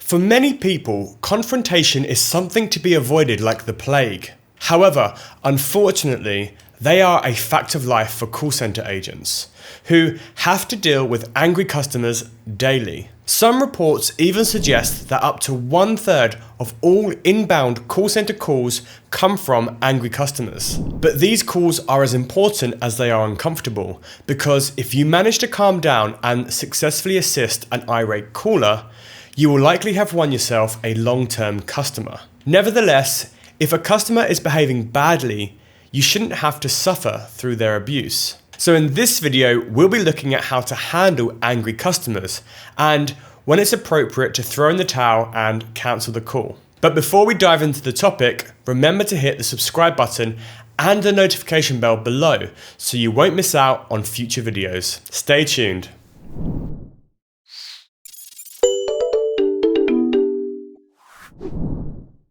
For many people, confrontation is something to be avoided like the plague. However, unfortunately, they are a fact of life for call center agents who have to deal with angry customers daily. Some reports even suggest that up to 1/3 of all inbound call center calls come from angry customers. But these calls are as important as they are uncomfortable, because if you manage to calm down and successfully assist an irate caller, you will likely have won yourself a long-term customer. Nevertheless, if a customer is behaving badly, you shouldn't have to suffer through their abuse. So in this video, we'll be looking at how to handle angry customers and when it's appropriate to throw in the towel and cancel the call. But before we dive into the topic, remember to hit the subscribe button and the notification bell below so you won't miss out on future videos. Stay tuned.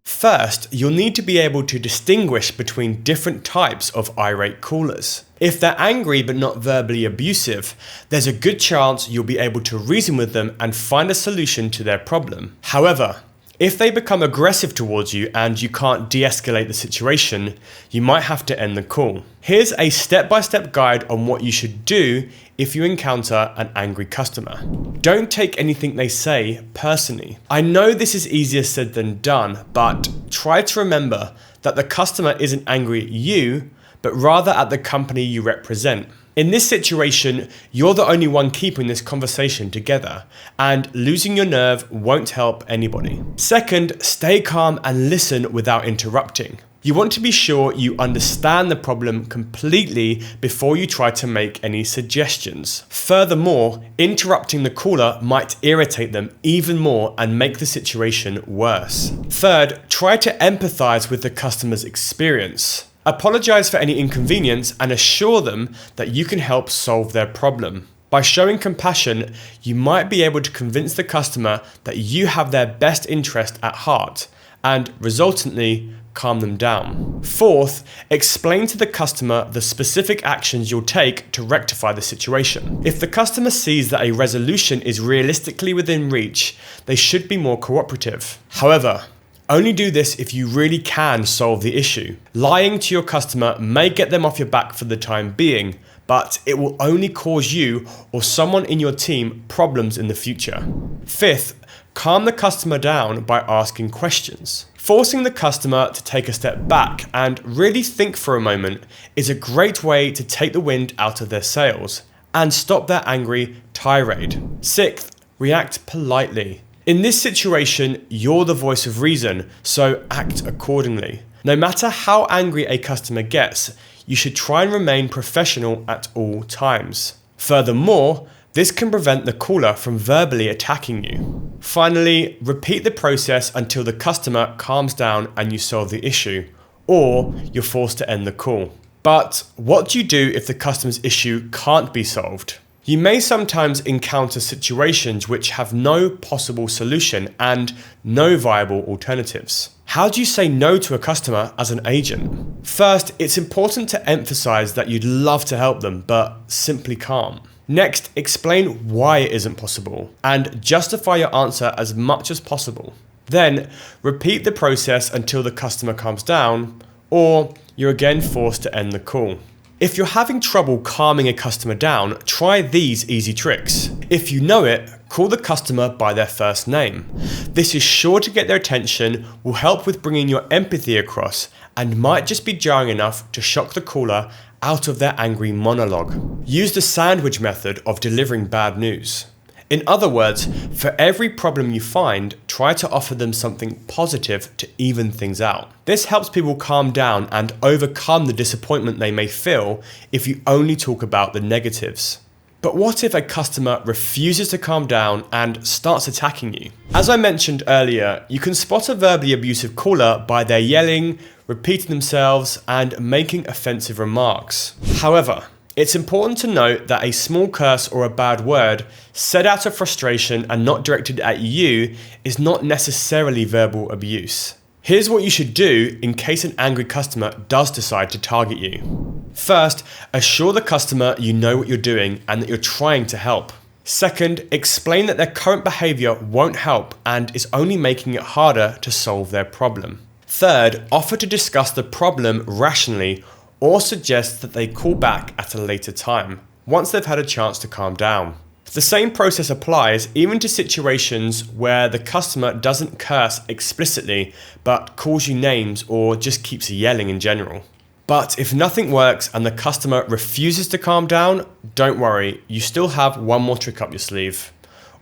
First, you'll need to be able to distinguish between different types of irate callers. If they're angry but not verbally abusive, there's a good chance you'll be able to reason with them and find a solution to their problem. However, if they become aggressive towards you and you can't de-escalate the situation, you might have to end the call. Here's a step-by-step guide on what you should do if you encounter an angry customer. Don't take anything they say personally. I know this is easier said than done, but try to remember that the customer isn't angry at you, but rather at the company you represent. In this situation, you're the only one keeping this conversation together, and losing your nerve won't help anybody. Second, stay calm and listen without interrupting. You want to be sure you understand the problem completely before you try to make any suggestions. Furthermore, interrupting the caller might irritate them even more and make the situation worse. Third, try to empathize with the customer's experience. Apologize for any inconvenience and assure them that you can help solve their problem. By showing compassion, you might be able to convince the customer that you have their best interest at heart and, resultantly, calm them down. Fourth, explain to the customer the specific actions you'll take to rectify the situation. If the customer sees that a resolution is realistically within reach, they should be more cooperative. However, only do this if you really can solve the issue. Lying to your customer may get them off your back for the time being, but it will only cause you or someone in your team problems in the future. Fifth, calm the customer down by asking questions. Forcing the customer to take a step back and really think for a moment is a great way to take the wind out of their sails and stop their angry tirade. Sixth, react politely. In this situation, you're the voice of reason, so act accordingly. No matter how angry a customer gets, you should try and remain professional at all times. Furthermore, this can prevent the caller from verbally attacking you. Finally, repeat the process until the customer calms down and you solve the issue, or you're forced to end the call. But what do you do if the customer's issue can't be solved? You may sometimes encounter situations which have no possible solution and no viable alternatives. How do you say no to a customer as an agent? First, it's important to emphasize that you'd love to help them, but simply can't. Next, explain why it isn't possible and justify your answer as much as possible. Then, repeat the process until the customer calms down, or you're again forced to end the call. If you're having trouble calming a customer down, try these easy tricks. If you know it, call the customer by their first name. This is sure to get their attention, will help with bringing your empathy across, and might just be jarring enough to shock the caller out of their angry monologue. Use the sandwich method of delivering bad news. In other words, for every problem you find, try to offer them something positive to even things out. This helps people calm down and overcome the disappointment they may feel if you only talk about the negatives. But what if a customer refuses to calm down and starts attacking you? As I mentioned earlier, you can spot a verbally abusive caller by their yelling, repeating themselves, and making offensive remarks. However, it's important to note that a small curse or a bad word said out of frustration and not directed at you is not necessarily verbal abuse. Here's what you should do in case an angry customer does decide to target you. First, assure the customer you know what you're doing and that you're trying to help. Second, explain that their current behavior won't help and is only making it harder to solve their problem. Third, offer to discuss the problem rationally or suggest that they call back at a later time, once they've had a chance to calm down. The same process applies even to situations where the customer doesn't curse explicitly but calls you names or just keeps yelling in general. But if nothing works and the customer refuses to calm down, don't worry, you still have one more trick up your sleeve.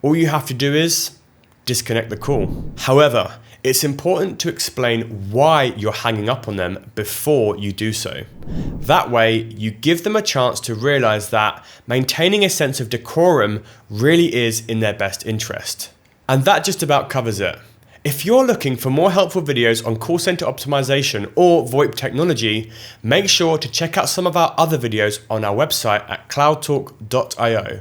All you have to do is disconnect the call. However, it's important to explain why you're hanging up on them before you do so. That way, you give them a chance to realize that maintaining a sense of decorum really is in their best interest. And that just about covers it. If you're looking for more helpful videos on call center optimization or VoIP technology, make sure to check out some of our other videos on our website at cloudtalk.io.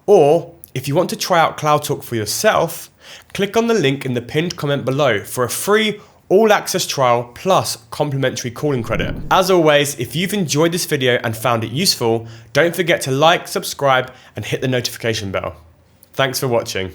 Or if you want to try out CloudTalk for yourself, click on the link in the pinned comment below for a free all-access trial plus complimentary calling credit. As always, if you've enjoyed this video and found it useful, don't forget to like, subscribe, and hit the notification bell. Thanks for watching.